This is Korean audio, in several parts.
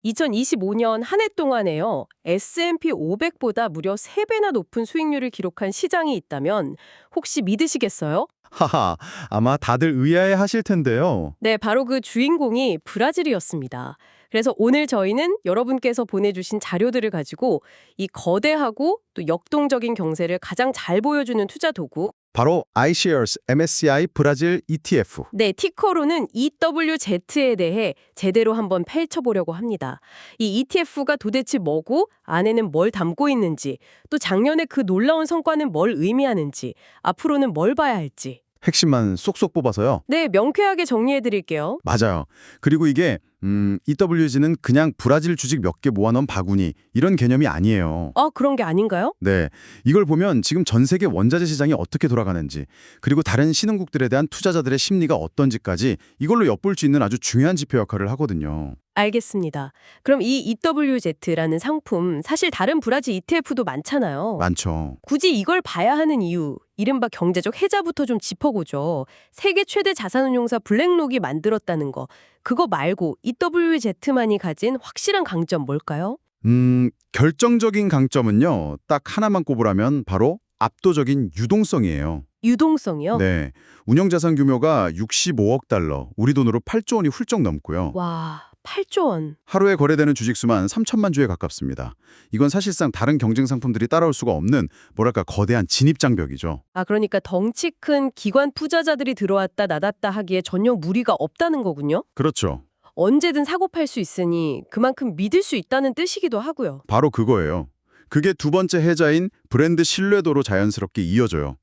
2025년 한 해 동안에요. S&P 500보다 무려 3배나 높은 수익률을 기록한 시장이 있다면 혹시 믿으시겠어요? 하하, 아마 다들 의아해 하실 텐데요. 네, 바로 그 주인공이 브라질이었습니다. 그래서 오늘 저희는 여러분께서 보내주신 자료들을 가지고 이 거대하고 또 역동적인 경제를 가장 잘 보여주는 투자 도구, 바로 iShares MSCI 브라질 ETF. 네, 티커로는 EWZ에 대해 제대로 한번 펼쳐보려고 합니다. 이 ETF가 도대체 뭐고 안에는 뭘 담고 있는지, 또 작년에 그 놀라운 성과는 뭘 의미하는지, 앞으로는 뭘 봐야 할지. 핵심만 쏙쏙 뽑아서요. 네, 명쾌하게 정리해드릴게요. 맞아요. 그리고 이게 EWG는 그냥 브라질 주식 몇 개 모아놓은 바구니 이런 개념이 아니에요. 아, 그런 게 아닌가요? 네, 이걸 보면 지금 전 세계 원자재 시장이 어떻게 돌아가는지, 그리고 다른 신흥국들에 대한 투자자들의 심리가 어떤지까지 이걸로 엿볼 수 있는 아주 중요한 지표 역할을 하거든요. 알겠습니다. 그럼 이 EWZ라는 상품, 사실 다른 브라질 ETF도 많잖아요. 많죠. 굳이 이걸 봐야 하는 이유, 이른바 경제적 해자부터 좀 짚어보죠. 세계 최대 자산운용사 블랙록이 만들었다는 거, 그거 말고 EWZ만이 가진 확실한 강점 뭘까요? 결정적인 강점은요, 딱 하나만 꼽으라면 바로 압도적인 유동성이에요. 유동성이요? 네, 운영자산 규모가 65억 달러, 우리 돈으로 8조 원이 훌쩍 넘고요. 와, 8조 원. 하루에 거래되는 주식수만 3천만 주에 가깝습니다. 이건 사실상 다른 경쟁 상품들이 따라올 수가 없는 뭐랄까 거대한 진입장벽이죠. 아, 그러니까 덩치 큰 기관 투자자들이 들어왔다 나갔다 하기에 전혀 무리가 없다는 거군요. 그렇죠. 언제든 사고 팔 수 있으니 그만큼 믿을 수 있다는 뜻이기도 하고요. 바로 그거예요. 그게 두 번째 해자인 브랜드 신뢰도로 자연스럽게 이어져요.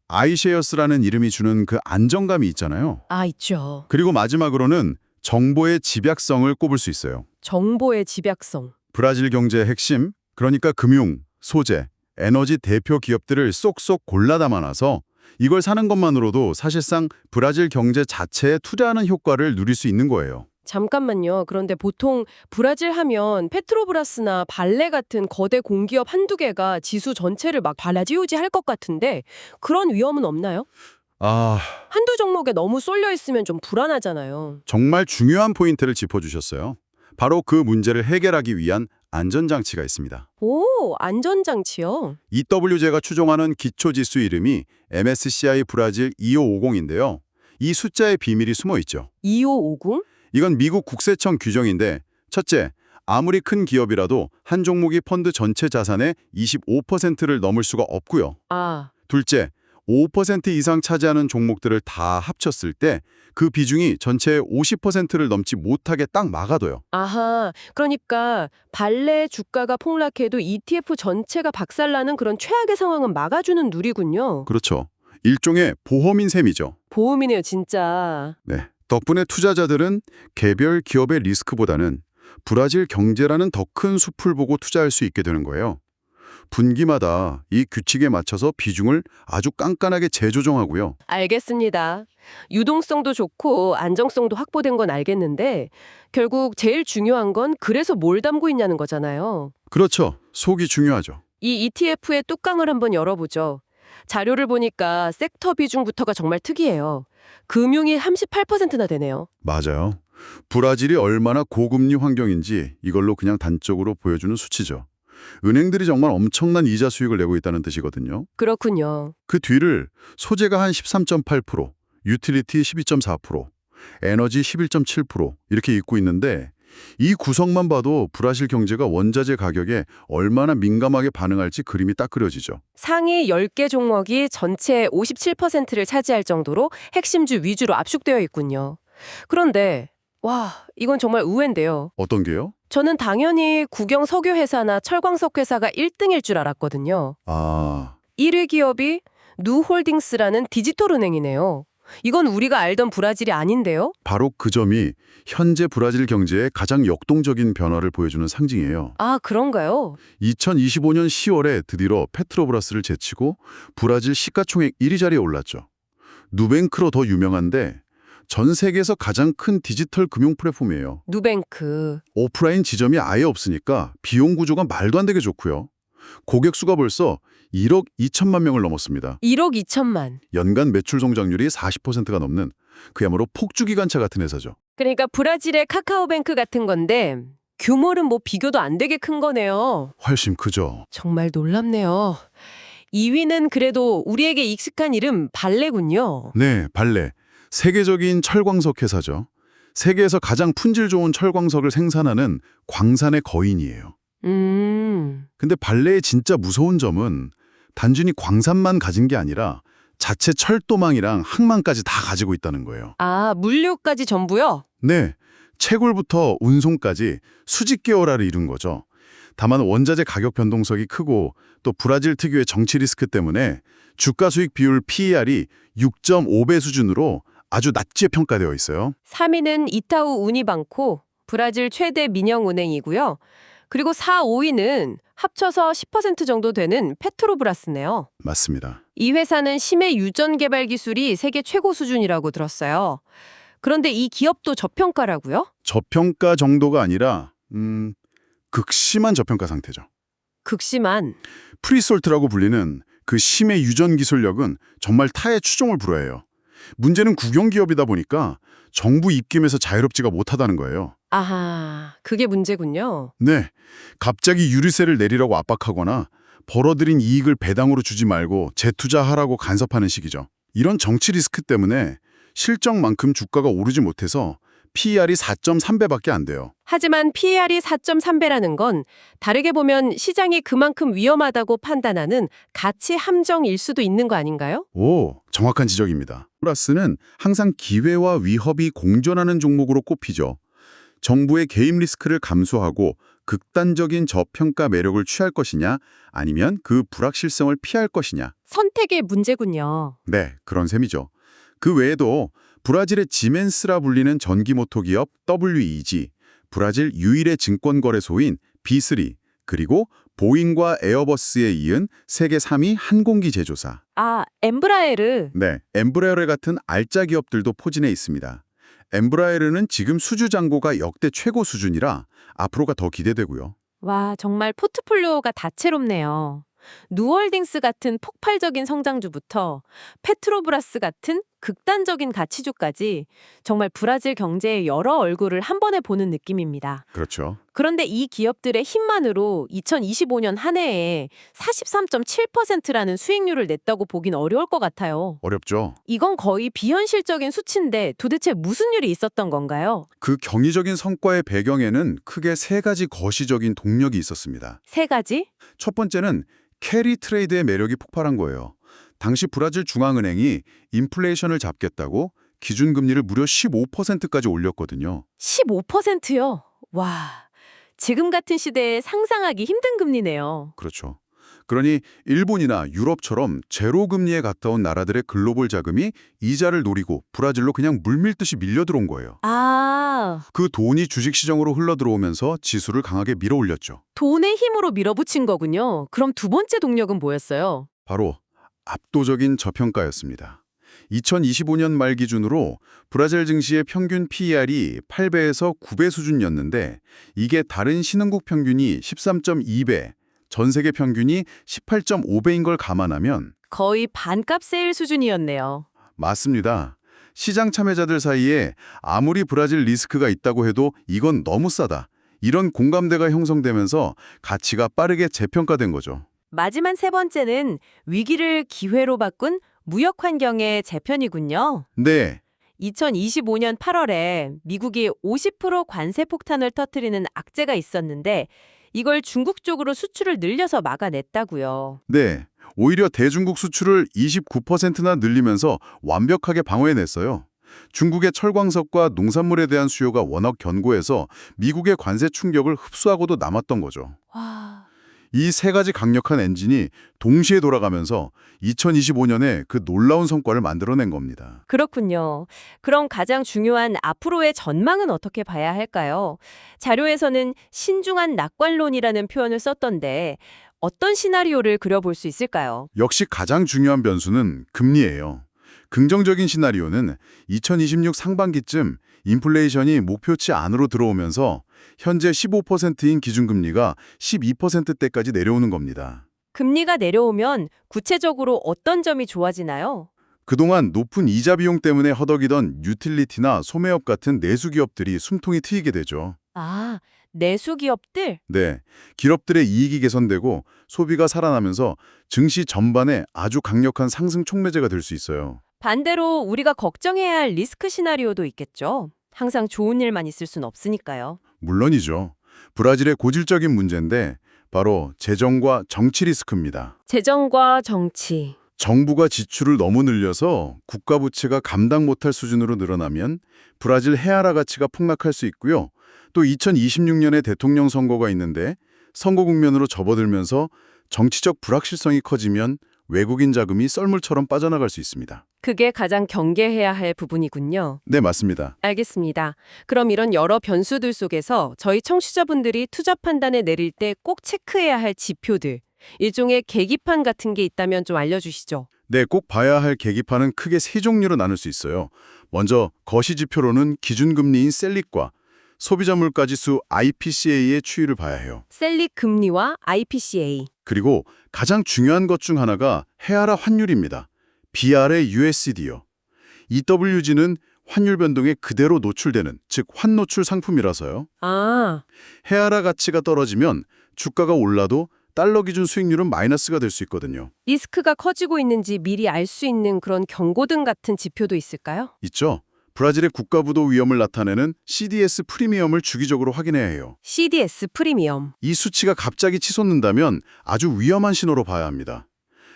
아이쉐어스라는 이름이 주는 그 안정감이 있잖아요. 아, 있죠. 그리고 마지막으로는 정보의 집약성을 꼽을 수 있어요. 정보의 집약성. 브라질 경제의 핵심, 그러니까 금융, 소재, 에너지 대표 기업들을 쏙쏙 골라 담아놔서 이걸 사는 것만으로도 사실상 브라질 경제 자체에 투자하는 효과를 누릴 수 있는 거예요. 잠깐만요. 그런데 보통 브라질 하면 페트로브라스나 발레 같은 거대 공기업 한두 개가 지수 전체를 막 발라지우지할 것 같은데 그런 위험은 없나요? 아, 한두 종목에 너무 쏠려 있으면 좀 불안하잖아요. 정말 중요한 포인트를 짚어주셨어요. 바로 그 문제를 해결하기 위한 안전장치가 있습니다. 오, 안전장치요? EWG가 추종하는 기초지수 이름이 MSCI 브라질 2550인데요. 이 숫자의 비밀이 숨어 있죠. 2550? 이건 미국 국세청 규정인데 첫째, 아무리 큰 기업이라도 한 종목이 펀드 전체 자산의 25%를 넘을 수가 없고요. 아, 둘째, 5% 이상 차지하는 종목들을 다 합쳤을 때 그 비중이 전체의 50%를 넘지 못하게 딱 막아둬요. 아하. 그러니까 발레 주가가 폭락해도 ETF 전체가 박살나는 그런 최악의 상황은 막아주는 누리군요. 그렇죠. 일종의 보험인 셈이죠. 보험이네요, 진짜. 네. 덕분에 투자자들은 개별 기업의 리스크보다는 브라질 경제라는 더 큰 숲을 보고 투자할 수 있게 되는 거예요. 분기마다 이 규칙에 맞춰서 비중을 아주 깐깐하게 재조정하고요. 알겠습니다. 유동성도 좋고 안정성도 확보된 건 알겠는데 결국 제일 중요한 건 그래서 뭘 담고 있냐는 거잖아요. 그렇죠. 속이 중요하죠. 이 ETF의 뚜껑을 한번 열어보죠. 자료를 보니까 섹터 비중부터가 정말 특이해요. 금융이 38%나 되네요. 맞아요. 브라질이 얼마나 고금리 환경인지 이걸로 그냥 단적으로 보여주는 수치죠. 은행들이 정말 엄청난 이자 수익을 내고 있다는 뜻이거든요. 그렇군요. 그 뒤를 소재가 한 13.8%, 유틸리티 12.4%, 에너지 11.7% 이렇게 잇고 있는데 이 구성만 봐도 브라질 경제가 원자재 가격에 얼마나 민감하게 반응할지 그림이 딱 그려지죠. 상위 10개 종목이 전체의 57%를 차지할 정도로 핵심주 위주로 압축되어 있군요. 그런데 와, 이건 정말 의외인데요. 어떤 게요? 저는 당연히 국영 석유 회사나 철광석 회사가 1등일 줄 알았거든요. 아, 1위 기업이 누홀딩스라는 디지털 은행이네요. 이건 우리가 알던 브라질이 아닌데요? 바로 그 점이 현재 브라질 경제의 가장 역동적인 변화를 보여주는 상징이에요. 아, 그런가요? 2025년 10월에 드디어 페트로브라스를 제치고 브라질 시가총액 1위 자리에 올랐죠. 누뱅크로 더 유명한데 전 세계에서 가장 큰 디지털 금융 플랫폼이에요. 누뱅크. 오프라인 지점이 아예 없으니까 비용 구조가 말도 안 되게 좋고요. 고객 수가 벌써 1억 2천만 명을 넘었습니다. 1억 2천만. 연간 매출 성장률이 40%가 넘는 그야말로 폭주기관차 같은 회사죠. 그러니까 브라질의 카카오뱅크 같은 건데 규모는 뭐 비교도 안 되게 큰 거네요. 훨씬 크죠. 정말 놀랍네요. 2위는 그래도 우리에게 익숙한 이름 발레군요. 네, 발레. 세계적인 철광석 회사죠. 세계에서 가장 품질 좋은 철광석을 생산하는 광산의 거인이에요. 근데 발레의 진짜 무서운 점은 단순히 광산만 가진 게 아니라 자체 철도망이랑 항만까지 다 가지고 있다는 거예요. 아, 물류까지 전부요? 네, 채굴부터 운송까지 수직 계열화를 이룬 거죠. 다만 원자재 가격 변동성이 크고 또 브라질 특유의 정치 리스크 때문에 주가 수익 비율 PER이 6.5배 수준으로 아주 낮게 평가되어 있어요. 3위는 이타우 우니방코, 브라질 최대 민영은행이고요. 그리고 4, 5위는 합쳐서 10% 정도 되는 페트로브라스네요. 맞습니다. 이 회사는 심해 유전 개발 기술이 세계 최고 수준이라고 들었어요. 그런데 이 기업도 저평가라고요? 저평가 정도가 아니라 극심한 저평가 상태죠. 극심한. 프리솔트라고 불리는 그 심해 유전 기술력은 정말 타의 추종을 불허해요. 문제는 국영기업이다 보니까 정부 입김에서 자유롭지가 못하다는 거예요. 아하, 그게 문제군요. 네, 갑자기 유류세를 내리라고 압박하거나 벌어들인 이익을 배당으로 주지 말고 재투자하라고 간섭하는 식이죠. 이런 정치 리스크 때문에 실적만큼 주가가 오르지 못해서 PER이 4.3배밖에 안 돼요. 하지만 PER이 4.3배라는 건 다르게 보면 시장이 그만큼 위험하다고 판단하는 가치 함정일 수도 있는 거 아닌가요? 오, 정확한 지적입니다. 플러스는 항상 기회와 위협이 공존하는 종목으로 꼽히죠. 정부의 개입 리스크를 감수하고 극단적인 저평가 매력을 취할 것이냐 아니면 그 불확실성을 피할 것이냐. 선택의 문제군요. 네, 그런 셈이죠. 그 외에도 브라질의 지멘스라 불리는 전기모터 기업 WEG, 브라질 유일의 증권거래소인 B3, 그리고 보잉과 에어버스에 이은 세계 3위 항공기 제조사. 아, 엠브라에르. 네, 엠브라에르 같은 알짜 기업들도 포진해 있습니다. 엠브라에르는 지금 수주 잔고가 역대 최고 수준이라 앞으로가 더 기대되고요. 와, 정말 포트폴리오가 다채롭네요. 누월딩스 같은 폭발적인 성장주부터 페트로브라스 같은 극단적인 가치주까지 정말 브라질 경제의 여러 얼굴을 한 번에 보는 느낌입니다. 그렇죠. 그런데 이 기업들의 힘만으로 2025년 한 해에 43.7%라는 수익률을 냈다고 보긴 어려울 것 같아요. 어렵죠. 이건 거의 비현실적인 수치인데 도대체 무슨 일이 있었던 건가요? 그 경이적인 성과의 배경에는 크게 세 가지 거시적인 동력이 있었습니다. 세 가지? 첫 번째는 캐리 트레이드의 매력이 폭발한 거예요. 당시 브라질 중앙은행이 인플레이션을 잡겠다고 기준금리를 무려 15%까지 올렸거든요. 15%요? 와, 지금 같은 시대에 상상하기 힘든 금리네요. 그렇죠. 그러니 일본이나 유럽처럼 제로금리에 가까운 나라들의 글로벌 자금이 이자를 노리고 브라질로 그냥 물밀듯이 밀려 들어온 거예요. 아, 그 돈이 주식시장으로 흘러들어오면서 지수를 강하게 밀어올렸죠. 돈의 힘으로 밀어붙인 거군요. 그럼 두 번째 동력은 뭐였어요? 바로 압도적인 저평가였습니다. 2025년 말 기준으로 브라질 증시의 평균 PER이 8배에서 9배 수준이었는데 이게 다른 신흥국 평균이 13.2배, 전 세계 평균이 18.5배인 걸 감안하면 거의 반값 세일 수준이었네요. 맞습니다. 시장 참여자들 사이에 아무리 브라질 리스크가 있다고 해도 이건 너무 싸다. 이런 공감대가 형성되면서 가치가 빠르게 재평가된 거죠. 마지막 세 번째는 위기를 기회로 바꾼 무역 환경의 재편이군요. 네, 2025년 8월에 미국이 50% 관세 폭탄을 터뜨리는 악재가 있었는데 이걸 중국 쪽으로 수출을 늘려서 막아냈다고요. 네. 오히려 대중국 수출을 29%나 늘리면서 완벽하게 방어해냈어요. 중국의 철광석과 농산물에 대한 수요가 워낙 견고해서 미국의 관세 충격을 흡수하고도 남았던 거죠. 와, 이 세 가지 강력한 엔진이 동시에 돌아가면서 2025년에 그 놀라운 성과를 만들어낸 겁니다. 그렇군요. 그럼 가장 중요한 앞으로의 전망은 어떻게 봐야 할까요? 자료에서는 신중한 낙관론이라는 표현을 썼던데 어떤 시나리오를 그려볼 수 있을까요? 역시 가장 중요한 변수는 금리예요. 긍정적인 시나리오는 2026 상반기쯤 인플레이션이 목표치 안으로 들어오면서 현재 15%인 기준금리가 12%대까지 내려오는 겁니다. 금리가 내려오면 구체적으로 어떤 점이 좋아지나요? 그동안 높은 이자 비용 때문에 허덕이던 유틸리티나 소매업 같은 내수 기업들이 숨통이 트이게 되죠. 아, 내수 기업들? 네, 기업들의 이익이 개선되고 소비가 살아나면서 증시 전반에 아주 강력한 상승 촉매제가 될 수 있어요. 반대로 우리가 걱정해야 할 리스크 시나리오도 있겠죠. 항상 좋은 일만 있을 순 없으니까요. 물론이죠. 브라질의 고질적인 문제인데 바로 재정과 정치 리스크입니다. 재정과 정치. 정부가 지출을 너무 늘려서 국가 부채가 감당 못할 수준으로 늘어나면 브라질 헤아라 가치가 폭락할 수 있고요. 또 2026년에 대통령 선거가 있는데 선거 국면으로 접어들면서 정치적 불확실성이 커지면 외국인 자금이 썰물처럼 빠져나갈 수 있습니다. 그게 가장 경계해야 할 부분이군요. 네, 맞습니다. 알겠습니다. 그럼 이런 여러 변수들 속에서 저희 청취자분들이 투자 판단을 내릴 때 꼭 체크해야 할 지표들, 일종의 계기판 같은 게 있다면 좀 알려주시죠. 네, 꼭 봐야 할 계기판은 크게 세 종류로 나눌 수 있어요. 먼저 거시지표로는 기준금리인 셀릭과 소비자 물가지수 IPCA의 추이를 봐야 해요. 셀릭 금리와 IPCA. 그리고 가장 중요한 것 중 하나가 헤아라 환율입니다. BR의 USD요. EWG는 환율 변동에 그대로 노출되는, 즉 환노출 상품이라서요. 아, 헤아라 가치가 떨어지면 주가가 올라도 달러 기준 수익률은 마이너스가 될 수 있거든요. 리스크가 커지고 있는지 미리 알 수 있는 그런 경고등 같은 지표도 있을까요? 있죠. 브라질의 국가부도 위험을 나타내는 CDS 프리미엄을 주기적으로 확인해야 해요. CDS 프리미엄. 이 수치가 갑자기 치솟는다면 아주 위험한 신호로 봐야 합니다.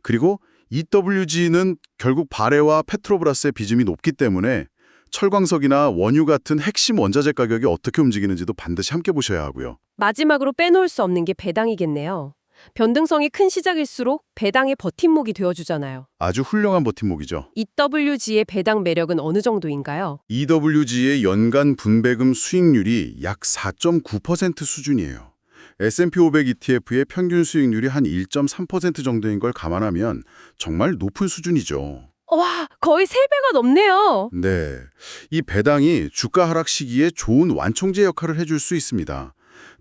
그리고 EWG는 결국 바레와 페트로브라스의 비중이 높기 때문에 철광석이나 원유 같은 핵심 원자재 가격이 어떻게 움직이는지도 반드시 함께 보셔야 하고요. 마지막으로 빼놓을 수 없는 게 배당이겠네요. 변동성이 큰 시장일수록 배당의 버팀목이 되어주잖아요. 아주 훌륭한 버팀목이죠. EWG의 배당 매력은 어느 정도인가요? EWG의 연간 분배금 수익률이 약 4.9% 수준이에요. S&P 500 ETF의 평균 수익률이 한 1.3% 정도인 걸 감안하면 정말 높은 수준이죠. 와, 거의 3배가 넘네요. 네, 이 배당이 주가 하락 시기에 좋은 완충제 역할을 해줄 수 있습니다.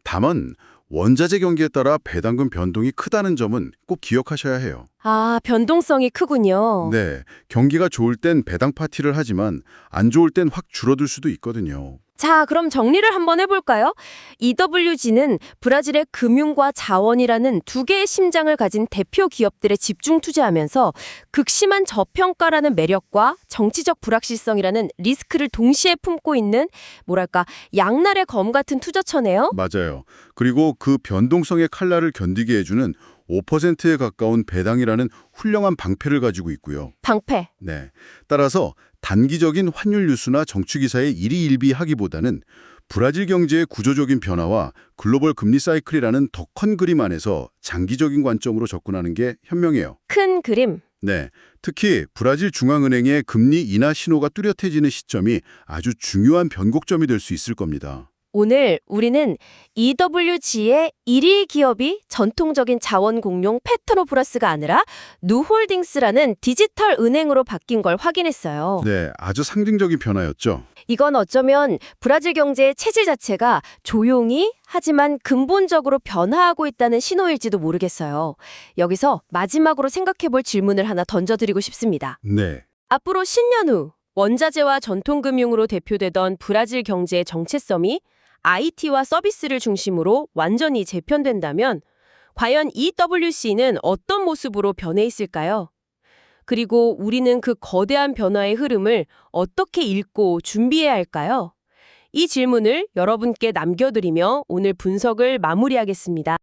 다만 원자재 경기에 따라 배당금 변동이 크다는 점은 꼭 기억하셔야 해요. 아, 변동성이 크군요. 네, 경기가 좋을 땐 배당 파티를 하지만 안 좋을 땐 확 줄어들 수도 있거든요. 자, 그럼 정리를 한번 해볼까요? EWG는 브라질의 금융과 자원이라는 두 개의 심장을 가진 대표 기업들에 집중 투자하면서 극심한 저평가라는 매력과 정치적 불확실성이라는 리스크를 동시에 품고 있는 뭐랄까 양날의 검 같은 투자처네요. 맞아요. 그리고 그 변동성의 칼날을 견디게 해주는 5%에 가까운 배당이라는 훌륭한 방패를 가지고 있고요. 방패. 네, 따라서 단기적인 환율 뉴스나 정치 기사에 일희일비하기보다는 브라질 경제의 구조적인 변화와 글로벌 금리 사이클이라는 더 큰 그림 안에서 장기적인 관점으로 접근하는 게 현명해요. 큰 그림. 네, 특히 브라질 중앙은행의 금리 인하 신호가 뚜렷해지는 시점이 아주 중요한 변곡점이 될 수 있을 겁니다. 오늘 우리는 EWG의 1위 기업이 전통적인 자원 공룡 페트로브라스가 아니라 누홀딩스라는 디지털 은행으로 바뀐 걸 확인했어요. 네, 아주 상징적인 변화였죠. 이건 어쩌면 브라질 경제의 체질 자체가 조용히 하지만 근본적으로 변화하고 있다는 신호일지도 모르겠어요. 여기서 마지막으로 생각해 볼 질문을 하나 던져드리고 싶습니다. 네, 앞으로 10년 후 원자재와 전통금융으로 대표되던 브라질 경제의 정체성이 IT와 서비스를 중심으로 완전히 재편된다면 과연 EWC는 어떤 모습으로 변해 있을까요? 그리고 우리는 그 거대한 변화의 흐름을 어떻게 읽고 준비해야 할까요? 이 질문을 여러분께 남겨드리며 오늘 분석을 마무리하겠습니다.